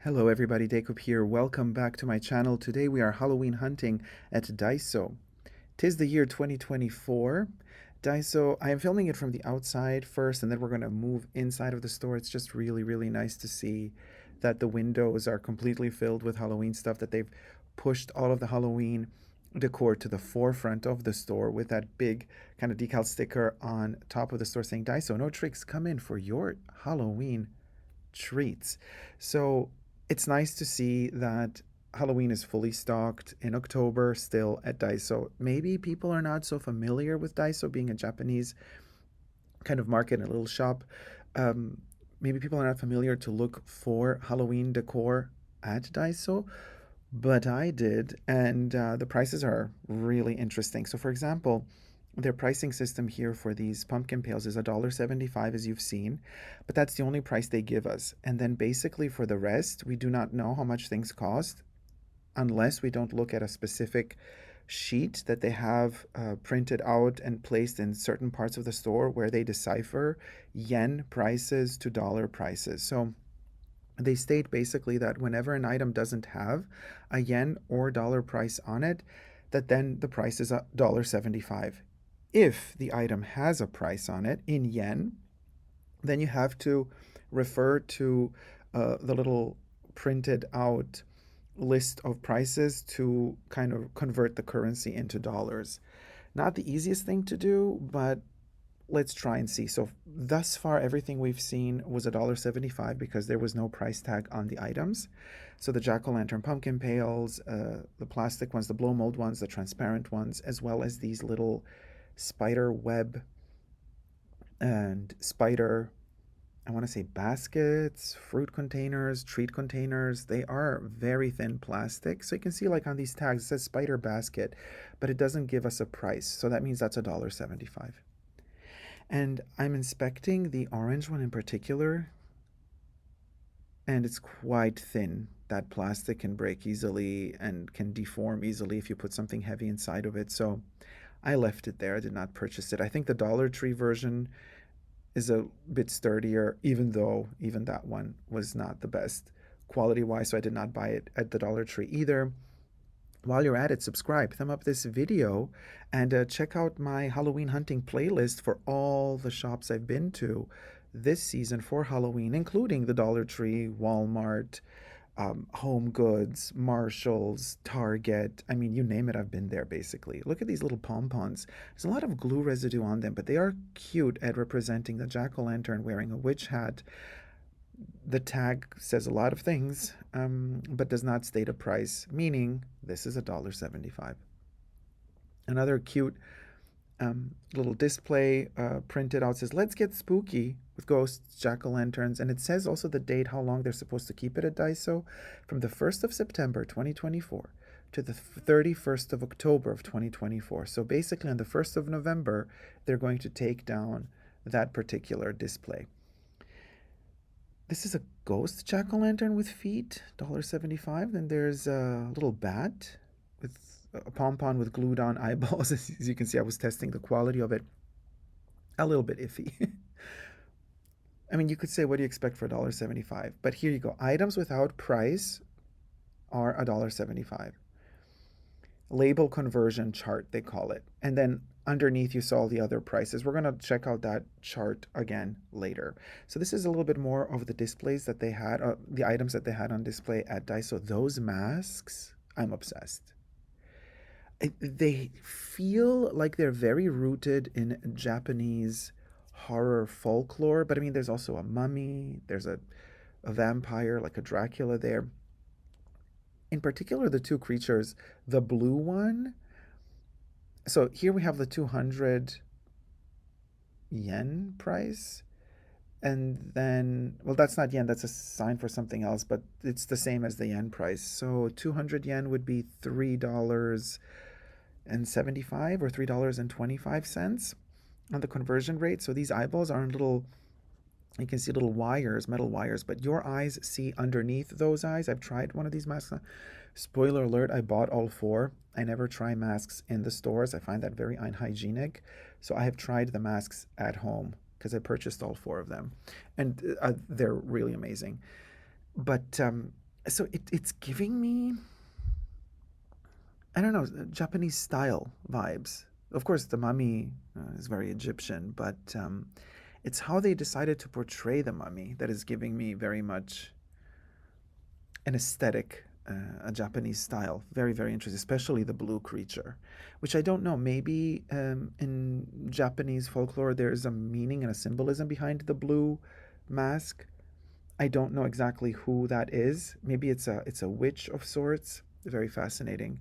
Hello everybody, Dacob here. Welcome back to my channel. Today we are Halloween hunting at Daiso. Tis the year 2024. Daiso, I am filming it from the outside first and then we're going to move inside of the store. It's just really nice to see that the windows are completely filled with Halloween stuff, that they've pushed all of the Halloween decor to the forefront of the store with that big kind of decal sticker on top of the store saying Daiso, no tricks, come in for your Halloween treats. So it's nice to see that Halloween is fully stocked in October still at Daiso. Maybe people are not so familiar with Daiso being a Japanese kind of market and a little shop. Um, Maybe people are not familiar to look for Halloween decor at Daiso, but I did, and the prices are really interesting. So, for example, their pricing system here for these pumpkin pails is $1.75, as you've seen, but that's the only price they give us. And then basically for the rest, we do not know how much things cost unless we don't look at a specific sheet that they have printed out and placed in certain parts of the store where they decipher yen prices to dollar prices. So they state basically that whenever an item doesn't have a yen or dollar price on it, that then the price is $1.75. If the item has a price on it in yen, then you have to refer to the little printed out list of prices to kind of convert the currency into dollars. Not the easiest thing to do, but let's try and see. So thus far, everything we've seen was $1.75 because there was no price tag on the items. So the jack-o'-lantern pumpkin pails, the plastic ones, the blow mold ones, the transparent ones, as well as these little spider web and spider, I want to say baskets, fruit containers, treat containers. They are very thin plastic. So you can see like on these tags, it says spider basket, but it doesn't give us a price. So that means that's $1.75. And I'm inspecting the orange one in particular, and it's quite thin. That plastic can break easily and can deform easily if you put something heavy inside of it. So I left it there. I did not purchase it. I think the Dollar Tree version is a bit sturdier, even though even that one was not the best quality wise. So I did not buy it at the Dollar Tree either. While you're at it, subscribe, thumb up this video, and check out my Halloween hunting playlist for all the shops I've been to this season for Halloween, including the Dollar Tree, Walmart, HomeGoods, Marshalls, Target. I mean, you name it, I've been there basically. Look at these little pom-poms. There's a lot of glue residue on them, but they are cute at representing the jack-o'-lantern wearing a witch hat. The tag says a lot of things, but does not state a price, meaning this is $1.75. Another cute little display printed out says, "Let's get spooky with ghosts, jack-o'-lanterns," and it says also the date, how long they're supposed to keep it at Daiso, from the 1st of September 2024 to the 31st of October of 2024. So basically on the 1st of November, they're going to take down that particular display. This is a ghost jack-o'-lantern with feet, $1.75. Then there's a little bat with a pom-pom with glued on eyeballs. As you can see, I was testing the quality of it. A little bit iffy. I mean, you could say, what do you expect for $1.75? But here you go. Items without price are $1.75. Label conversion chart, they call it. And then underneath you saw the other prices. We're going to check out that chart again later. So this is a little bit more of the displays that they had, the items that they had on display at Daiso. Those masks, I'm obsessed. They feel like they're very rooted in Japanese horror folklore, but I mean, there's also a mummy, there's a vampire, like a Dracula there. In particular, the two creatures, the blue one. So here we have the 200 yen price. And then, well, that's not yen, that's a sign for something else, but it's the same as the yen price. So 200 yen would be $3.75 or $3.25 on the conversion rate. So these eyeballs are in little, you can see little wires, metal wires, but your eyes see underneath those eyes. I've tried one of these masks. Spoiler alert, I bought all four. I never try masks in the stores. I find that very unhygienic. So I have tried the masks at home because I purchased all four of them. And they're really amazing. But So it's giving me, I don't know, Japanese style vibes. Of course, the mummy is very Egyptian, but it's how they decided to portray the mummy that is giving me very much an aesthetic, a Japanese style. Very, very interesting, especially the blue creature, which I don't know. Maybe in Japanese folklore, there's a meaning and a symbolism behind the blue mask. I don't know exactly who that is. Maybe it's a witch of sorts. Very fascinating.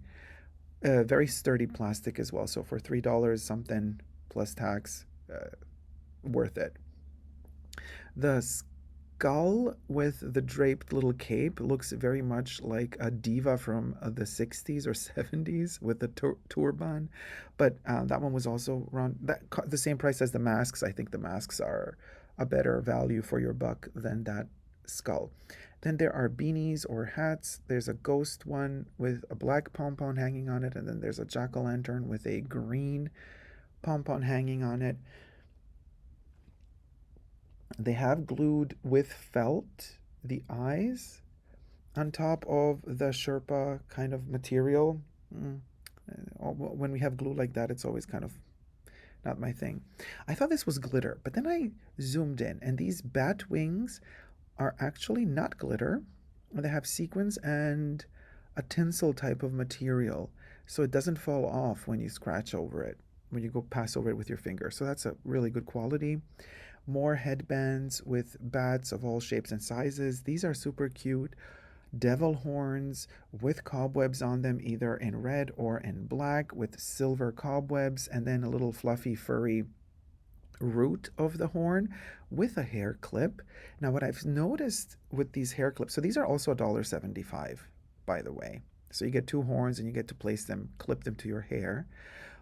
Very sturdy plastic as well. So for $3 something plus tax, worth it. The skull with the draped little cape looks very much like a diva from the 60s or 70s with the turban, but that one was also around the same price as the masks. I think the masks are a better value for your buck than that skull. Then there are beanies or hats. There's a ghost one with a black pompon hanging on it, and then there's a jack-o'-lantern with a green pompon hanging on it. They have glued with felt the eyes on top of the Sherpa kind of material. Mm. When we have glue like that, it's always kind of not my thing. I thought this was glitter, but then I zoomed in, and these bat wings are actually not glitter. They have sequins and a tinsel type of material, so it doesn't fall off when you scratch over it, when you go pass over it with your finger. So that's a really good quality. More headbands with bats of all shapes and sizes. These are super cute. Devil horns with cobwebs on them, either in red or in black, with silver cobwebs, and then a little fluffy, furry root of the horn with a hair clip. Now, what I've noticed with these hair clips, so these are also $1.75, by the way. So you get two horns and you get to place them, clip them to your hair.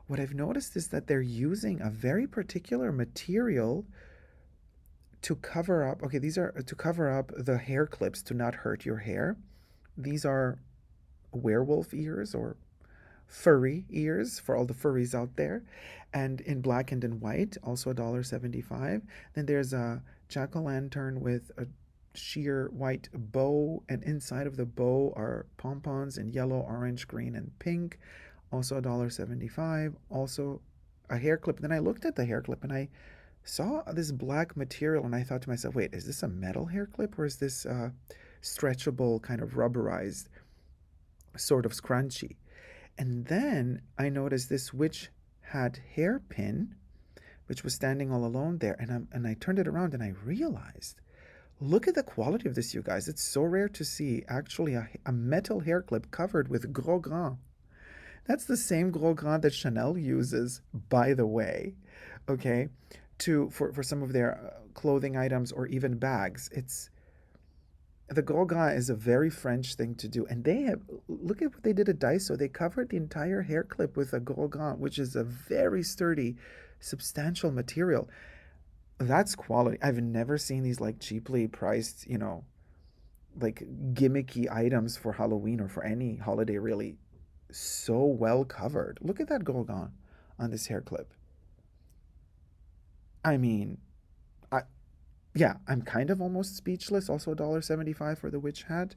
What I've noticed is that they're using a very particular material to cover up. Okay, these are to cover up the hair clips to not hurt your hair. These are werewolf ears or furry ears for all the furries out there, and in black and in white, also $1.75. Then there's a jack-o'-lantern with a sheer white bow, and inside of the bow are pompons in yellow, orange, green, and pink, also $1.75. Also a hair clip. Then I looked at the hair clip and I saw this black material, and I thought to myself, wait, is this a metal hair clip or is this stretchable, kind of rubberized, sort of scrunchy? And then I noticed this witch hat hairpin, which was standing all alone there, and I turned it around and I realized, look at the quality of this, you guys. It's so rare to see actually a metal hair clip covered with gros grand. That's the same gros grand that Chanel uses, by the way. Okay, for some of their clothing items or even bags. It's the Golga is a very French thing to do, and they have, look at what they did at Daiso. They covered the entire hair clip with a Golga, which is a very sturdy, substantial material. That's quality. I've never seen these like cheaply priced, like gimmicky items for Halloween or for any holiday really so well covered. Look at that Golga on this hair clip. I mean, I yeah, I'm kind of almost speechless. Also $1.75 for the witch hat.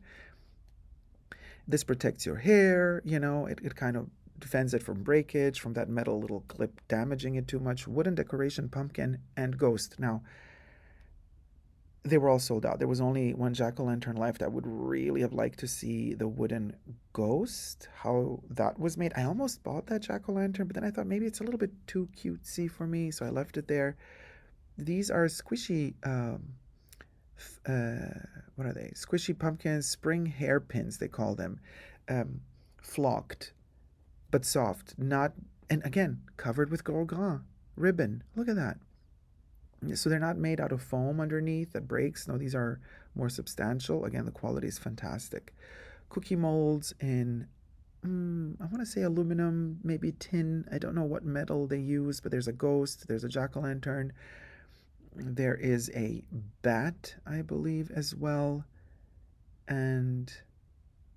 This protects your hair, it kind of defends it from breakage, from that metal little clip damaging it too much. Wooden decoration, pumpkin, and ghost. Now, they were all sold out. There was only one jack-o'-lantern left. I would really have liked to see the wooden ghost, how that was made. I almost bought that jack-o'-lantern, but then I thought maybe it's a little bit too cutesy for me, so I left it there. These are squishy, what are they? Squishy pumpkins, spring hairpins, they call them. Um, Flocked, but soft, not, and again, covered with gold gras ribbon. Look at that. So they're not made out of foam underneath that breaks. No, these are more substantial. Again, the quality is fantastic. Cookie molds in, I want to say aluminum, maybe tin. I don't know what metal they use, but there's a ghost, there's a jack-o'-lantern, there is a bat, I believe, as well. And,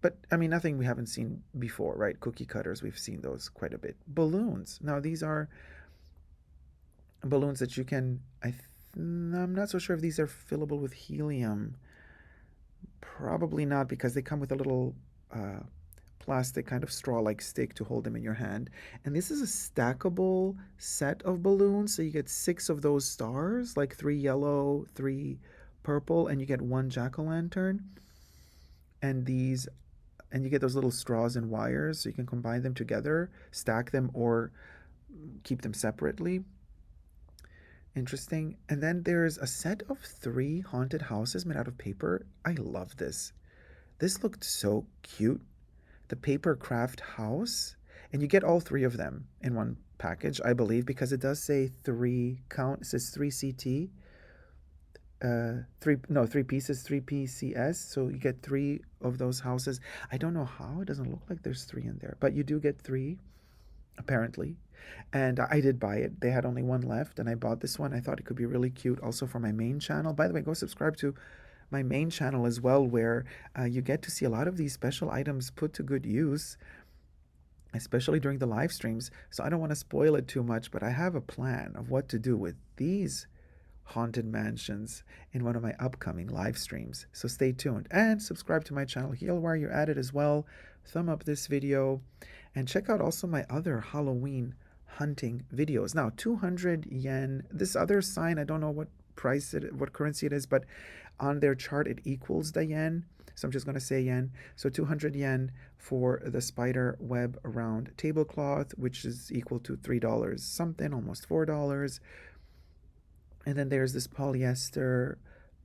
but I mean, nothing we haven't seen before, right? Cookie cutters, we've seen those quite a bit. Balloons. Now, these are balloons that you can, I'm not so sure if these are fillable with helium. Probably not because they come with a little uh, plastic kind of straw-like stick to hold them in your hand. And this is a stackable set of balloons, so you get six of those stars, like three yellow, three purple, and you get one jack-o'-lantern. And these and you get those little straws and wires, so you can combine them together, stack them, or keep them separately. Interesting. And then there's a set of three haunted houses made out of paper. I love this. This looked so cute. The paper craft house, and you get all three of them in one package, I believe, because it does say three count. It says three CT, three pieces, three PCS. So you get three of those houses. I don't know how. It doesn't look like there's three in there, but you do get three apparently. And I did buy it. They had only one left, and I bought this one. I thought it could be really cute also for my main channel. By the way, go subscribe to my main channel as well, where you get to see a lot of these special items put to good use, especially during the live streams. So I don't want to spoil it too much, but I have a plan of what to do with these haunted mansions in one of my upcoming live streams. So stay tuned and subscribe to my channel here while you're at it as well. Thumb up this video and check out also my other Halloween hunting videos. Now, 200 yen. This other sign, I don't know what what currency it is, but on their chart it equals the yen. So I'm just going to say yen. So 200 yen for the spider web round tablecloth, which is equal to $3 something, almost $4. And then there's this polyester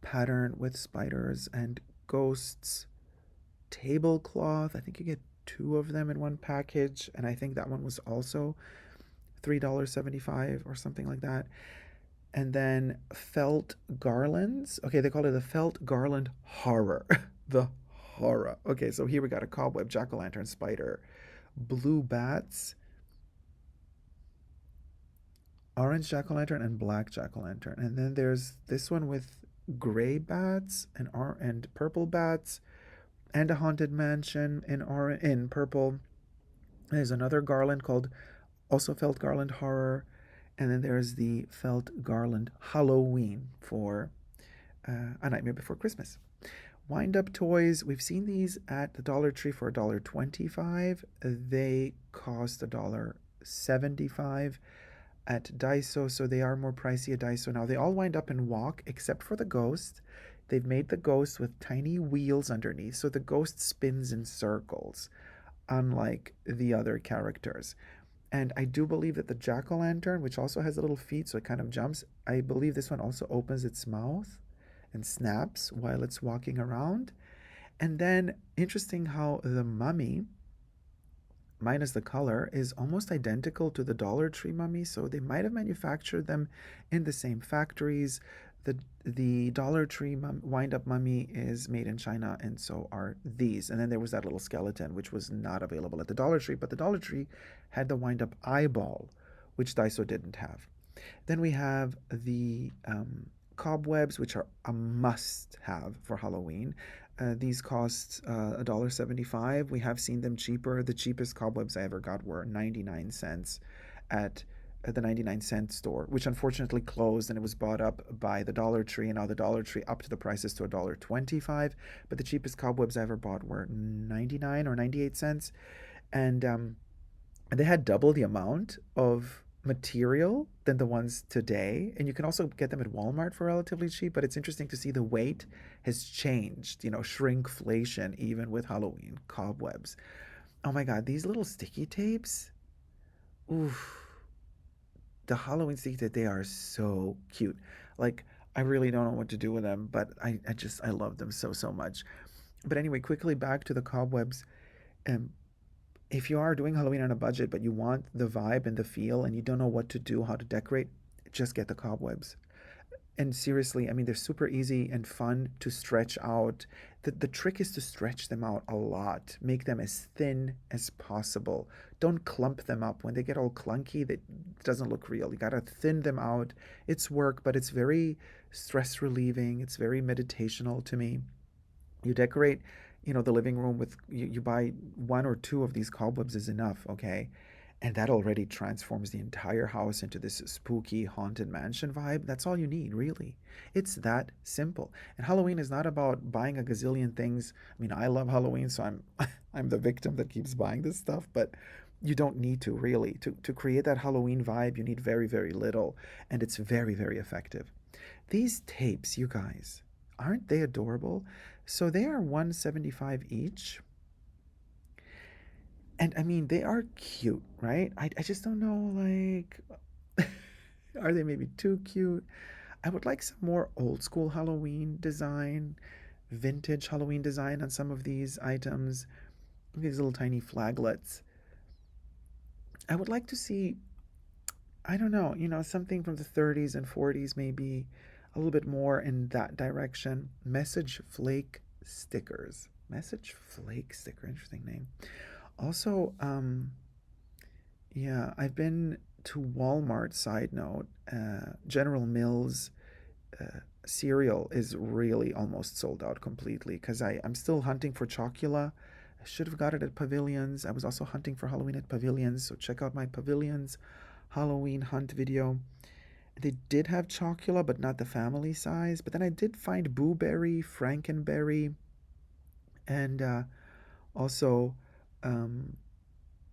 pattern with spiders and ghosts tablecloth. I think you get two of them in one package, and I think that one was also $3.75 or something like that. And then felt garlands. Okay, they call it the felt garland horror. The horror. Okay, so here we got a cobweb, jack-o'-lantern, spider, blue bats, orange jack-o'-lantern, and black jack-o'-lantern. And then there's this one with gray bats and purple bats, and a haunted mansion in purple. There's another garland called also felt garland horror, and then there's the felt garland Halloween for A Nightmare Before Christmas. Wind up toys. We've seen these at the Dollar Tree for $1.25. They cost $1.75 at Daiso, so they are more pricey at Daiso now. They all wind up in wok except for the ghost. They've made the ghost with tiny wheels underneath, so the ghost spins in circles, unlike the other characters. And I do believe that the jack-o'-lantern, which also has little feet, so it kind of jumps, I believe this one also opens its mouth and snaps while it's walking around. And then, interesting how the mummy, minus the color, is almost identical to the Dollar Tree mummy, so they might have manufactured them in the same factories. The Dollar Tree wind-up mummy is made in China, and so are these. And then there was that little skeleton, which was not available at the Dollar Tree, but the Dollar Tree had the wind-up eyeball, which Daiso didn't have. Then we have the cobwebs, which are a must-have for Halloween. These cost $1.75. We have seen them cheaper. The cheapest cobwebs I ever got were 99 cents at the 99-cent store, which unfortunately closed, and it was bought up by the Dollar Tree, and now the Dollar Tree upped the prices to $1.25. But the cheapest cobwebs I ever bought were 99 or 98 cents. And they had double the amount of material than the ones today, and you can also get them at Walmart for relatively cheap. But it's interesting to see the weight has changed, shrinkflation even with Halloween cobwebs. Oh my god, these little sticky tapes, oof, the Halloween sticky tape, they are so cute. Like, I really don't know what to do with them, but I love them so much. But anyway, quickly back to the cobwebs. um if you are doing Halloween on a budget, but you want the vibe and the feel, and you don't know what to do, how to decorate, just get the cobwebs. And seriously, I mean, they're super easy and fun to stretch out. The trick is to stretch them out a lot. Make them as thin as possible. Don't clump them up. When they get all clunky, that doesn't look real. You gotta thin them out. It's work, but it's very stress relieving. It's very meditational to me. You decorate, the living room with, you buy one or two of these cobwebs is enough, okay? And that already transforms the entire house into this spooky haunted mansion vibe. That's all you need, really. It's that simple. And Halloween is not about buying a gazillion things. I mean, I love Halloween, so I'm I'm the victim that keeps buying this stuff, but you don't need to really. To create that Halloween vibe, you need very, very little, and it's very, very effective. These tapes, you guys, aren't they adorable? So they are 175 each. And I mean, they are cute, right? I just don't know, like, are they maybe too cute? I would like some more old school Halloween design, vintage Halloween design on some of these items. These little tiny flaglets. I would like to see, I don't know, something from the 30s and 40s, maybe a little bit more in that direction. Message flake stickers. Message flake sticker, interesting name. Also, yeah, I've been to Walmart, side note. General Mills cereal is really almost sold out completely because I'm still hunting for Chocula. I should have got it at Pavilions. I was also hunting for Halloween at Pavilions, so check out my Pavilions Halloween hunt video. They did have Chocula, but not the family size. But then I did find Boo Berry, Frankenberry, and also um,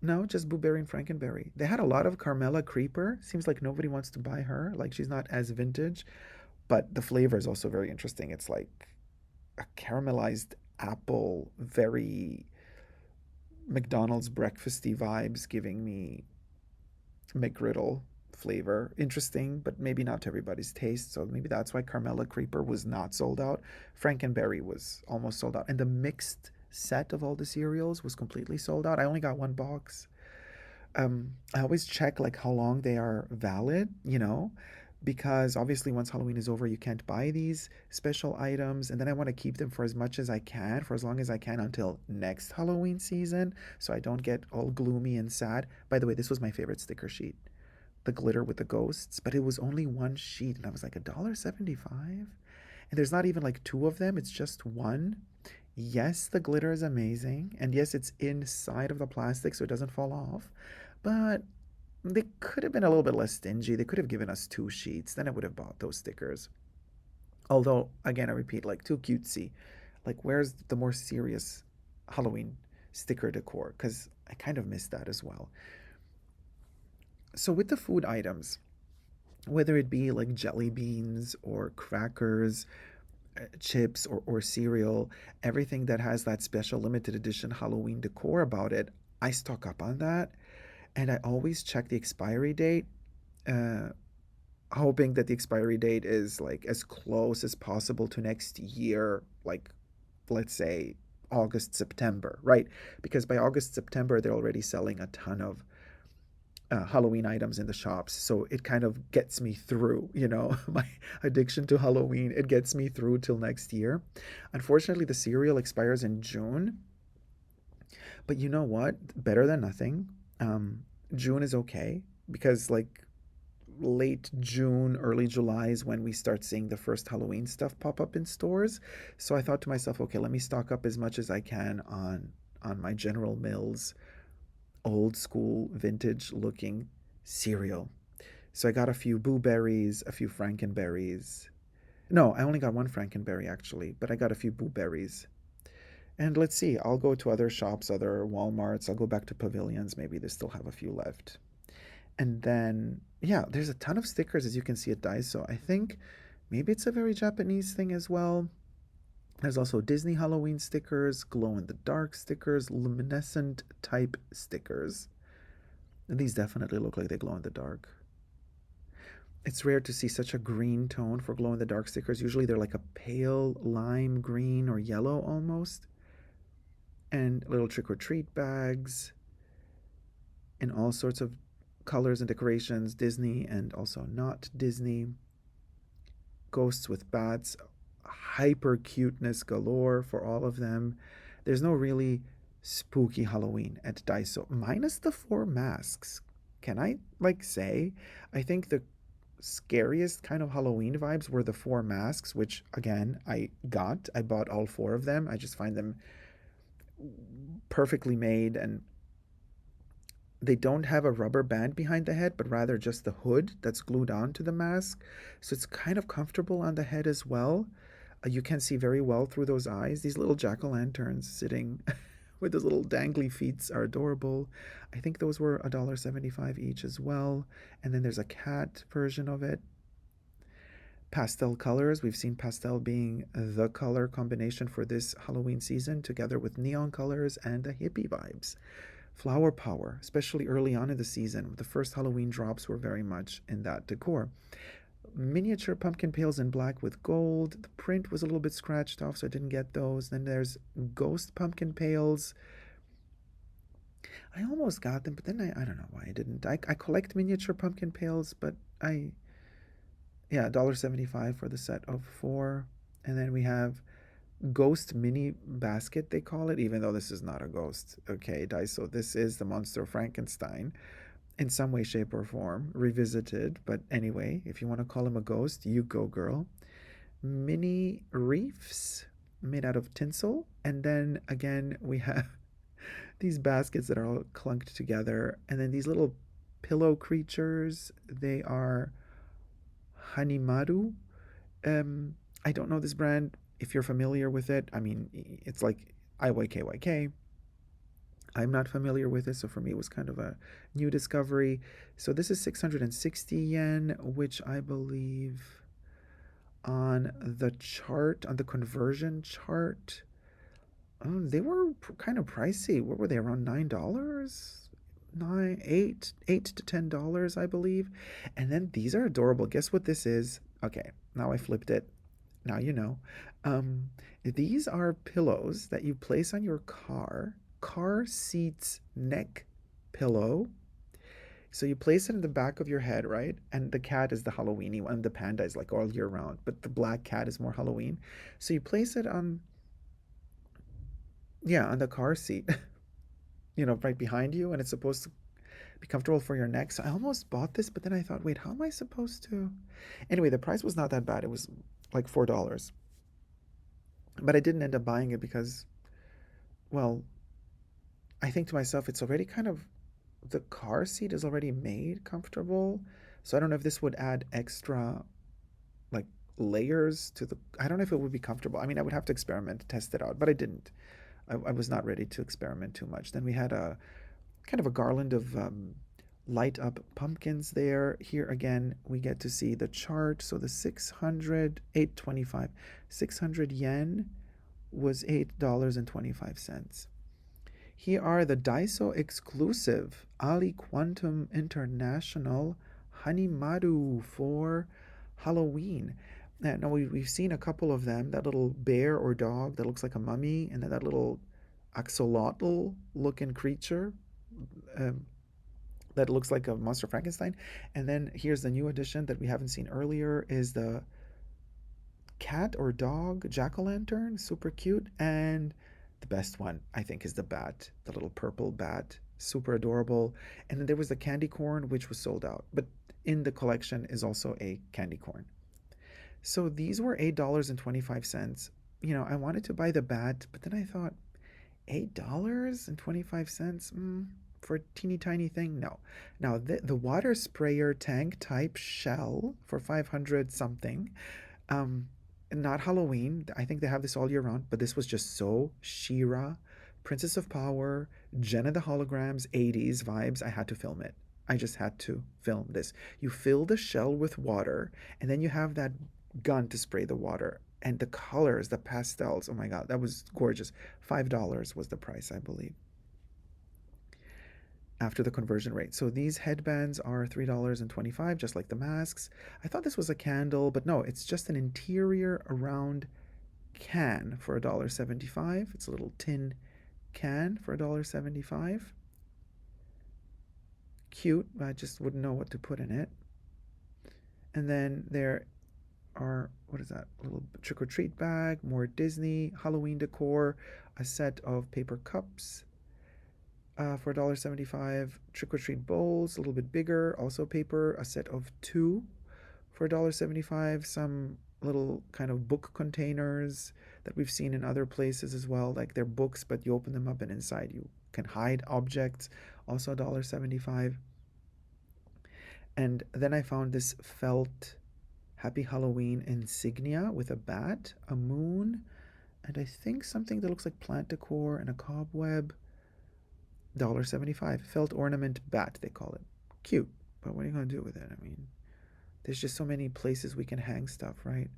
no, just Blueberry and Frankenberry. They had a lot of Carmela Creeper. Seems like nobody wants to buy her. Like she's not as vintage, but the flavor is also very interesting. It's like a caramelized apple, very McDonald's breakfasty vibes, giving me McGriddle flavor. Interesting, but maybe not to everybody's taste. So maybe that's why Carmela Creeper was not sold out. Frankenberry was almost sold out, and the mixed set of all the cereals was completely sold out. I only got one box. I always check like how long they are valid, because obviously once Halloween is over, you can't buy these special items, and then I want to keep them for as much as I can, for as long as I can until next Halloween season, so I don't get all gloomy and sad. By the way, this was my favorite sticker sheet, the glitter with the ghosts, but it was only one sheet, and I was like $1.75, and there's not even like two of them; it's just one. Yes, the glitter is amazing, and yes, it's inside of the plastic so it doesn't fall off, but they could have been a little bit less stingy. They could have given us two sheets, then I would have bought those stickers. Although, again, I repeat, like too cutesy. Like, where's the more serious Halloween sticker decor? Because I kind of missed that as well. So, with the food items, whether it be like jelly beans or crackers, chips or cereal, everything that has that special limited edition Halloween decor about it, I stock up on that. And I always check the expiry date, uh, hoping that the expiry date is like as close as possible to next year, like let's say August, September, right? Because by August, September, they're already selling a ton of Halloween items in the shops. So it kind of gets me through, my addiction to Halloween. It gets me through till next year. Unfortunately, the cereal expires in June. But you know what? Better than nothing. June is okay because, like, late June, early July is when we start seeing the first Halloween stuff pop up in stores. So I thought to myself, okay, let me stock up as much as I can on my General Mills old school vintage looking cereal. So I got a few Boo Berries, a few Frankenberries. No, I only got one Frankenberry actually, but I got a few Boo Berries. And let's see, I'll go to other shops, other Walmarts. I'll go back to Pavilions. Maybe they still have a few left. And then, yeah, there's a ton of stickers as you can see at Daiso. I think maybe it's a very Japanese thing as well. There's also Disney Halloween stickers, glow in the dark stickers, luminescent type stickers. And these definitely look like they glow in the dark. It's rare to see such a green tone for glow in the dark stickers. Usually they're like a pale lime green or yellow almost. And little trick or treat bags in all sorts of colors and decorations, Disney and also not Disney. Ghosts with bats, hyper cuteness galore for all of them. There's no really spooky Halloween at Daiso, minus the four masks. Can I like say? I think the scariest kind of Halloween vibes were the four masks, which again I got. I bought all four of them. I just find them perfectly made and They don't have a rubber band behind the head, but rather just the hood that's glued onto the mask. So it's kind of comfortable on the head as well. You can see very well through those eyes. These little jack-o'-lanterns sitting with those little dangly feet are adorable. I think those were $1.75 each as well. And then there's a cat version of it. Pastel colors. We've seen pastel being the color combination for this Halloween season, together with neon colors and the hippie vibes. Flower power, especially early on in the season. The first Halloween drops were very much in that decor. Miniature pumpkin pails in black with gold. The print was a little bit scratched off, so I didn't get those. Then there's ghost pumpkin pails. I almost got them, but then I don't know why I didn't. I collect miniature pumpkin pails, but yeah, $1.75 for the set of four. And then we have ghost mini basket, they call it, even though this is not a ghost. Okay, Daiso, this is the monster Frankenstein in some way, shape, or form, revisited. But anyway, if you want to call him a ghost, you go, girl. Mini reefs made out of tinsel. And then again, we have these baskets that are all clunked together. And then these little pillow creatures, they are Hanimaru. I don't know this brand. If you're familiar with it, I mean, it's like IYKYK. I'm not familiar with it, so for me it was kind of a new discovery. So this is 660 yen, which I believe on the chart, on the conversion chart, they were kind of pricey. What were they, around $9? Nine, eight to $10, I believe. And then these are adorable. Guess what this is? Okay, now I flipped it. Now you know. Um, these are pillows that you place on your car seats neck pillow. So you place it in the back of your head, right? And the cat is the Halloweeny one. The panda is like all year round, but the black cat is more Halloween. So you place it on, yeah, on the car seat, right behind you, and it's supposed to be comfortable for your neck. So I almost bought this, but then I thought, wait, how am I supposed to? Anyway, the price was not that bad. It was like $4. But I didn't end up buying it because, well, I think to myself, it's already kind of, the car seat is already made comfortable. So I don't know if this would add extra, like, layers to the, I don't know if it would be comfortable. I mean, I would have to experiment, test it out, but I didn't. I was not ready to experiment too much. Then we had a kind of a garland of light up pumpkins there. Here again, we get to see the chart. So the 825, 600 yen was $8.25. Here are the Daiso exclusive Ali Quantum International Hanimaru for Halloween. Now we've seen a couple of them. That little bear or dog that looks like a mummy, and then that little axolotl looking creature um, that looks like a monster Frankenstein. And then here's the new addition that we haven't seen earlier, is the cat or dog jack-o'-lantern, super cute. And the best one, I think, is the bat, the little purple bat, super adorable. And then there was the candy corn, which was sold out, but in the collection is also a candy corn. So these were $8.25. I wanted to buy the bat, but then I thought, $8.25 for a teeny tiny thing? No. Now, the water sprayer tank type shell for 500 something, not Halloween. I think they have this all year round, but this was just so She-Ra, Princess of Power, Jenna the Holograms, 80s vibes. I had to film it. I just had to film this. You fill the shell with water, and then you have that gun to spray the water. And the colors, the pastels, oh my God, that was gorgeous. $5 was the price, I believe, after the conversion rate. So these headbands are $3.25, just like the masks. I thought this was a candle, but no, it's just an interior round can for $1.75. It's a little tin can for $1.75. Cute, but I just wouldn't know what to put in it. And then there are, what is that? A little trick-or-treat bag, more Disney, Halloween decor, a set of paper cups for $1.75. Trick-or-treat bowls, a little bit bigger, also paper, a set of two for $1.75. Some little kind of book containers that we've seen in other places as well, like they're books, but you open them up and inside you can hide objects. also $1.75. And then I found this felt Happy Halloween insignia with a bat, a moon, and I think something that looks like plant decor and a cobweb. $1.75. Felt ornament bat, they call it. Cute, but what are you going to do with it? I mean, there's just so many places we can hang stuff, right?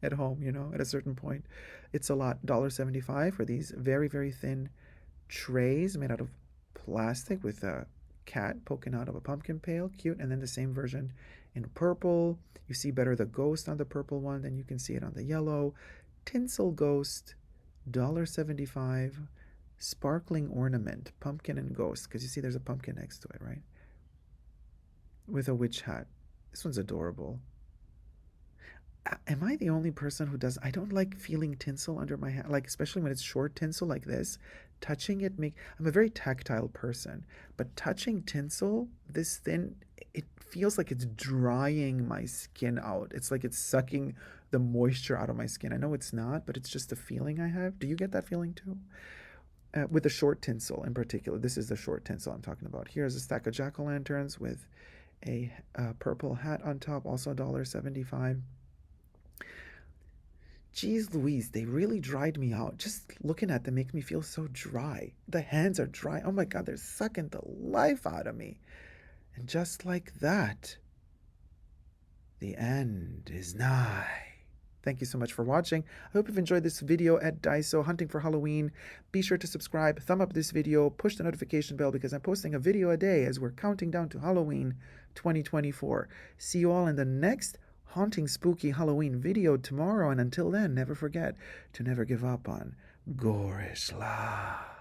At home, at a certain point. It's a lot. $1.75 for these very, very thin trays made out of plastic with a cat poking out of a pumpkin pail. Cute. And then the same version in purple. You see better the ghost on the purple one than you can see it on the yellow. Tinsel ghost, $1.75. Sparkling ornament, pumpkin and ghost, because you see there's a pumpkin next to it, right? With a witch hat. This one's adorable. Am I the only person who does? I don't like feeling tinsel under my hand, like especially when it's short tinsel like this. Touching it I'm a very tactile person, but touching tinsel this thin, it feels like it's drying my skin out. It's like it's sucking the moisture out of my skin. I know it's not, but it's just the feeling I have. Do you get that feeling too? With the short tinsel in particular. This is the short tinsel I'm talking about. Here's a stack of jack-o'-lanterns with a purple hat on top, also $1.75. Geez Louise, they really dried me out. Just looking at them makes me feel so dry. The hands are dry. Oh my God, they're sucking the life out of me. And just like that, the end is nigh. Thank you so much for watching. I hope you've enjoyed this video at Daiso Hunting for Halloween. Be sure to subscribe, thumb up this video, push the notification bell because I'm posting a video a day as we're counting down to Halloween 2024. See you all in the next Haunting Spooky Halloween video tomorrow. And until then, never forget to never give up on Gorish Love.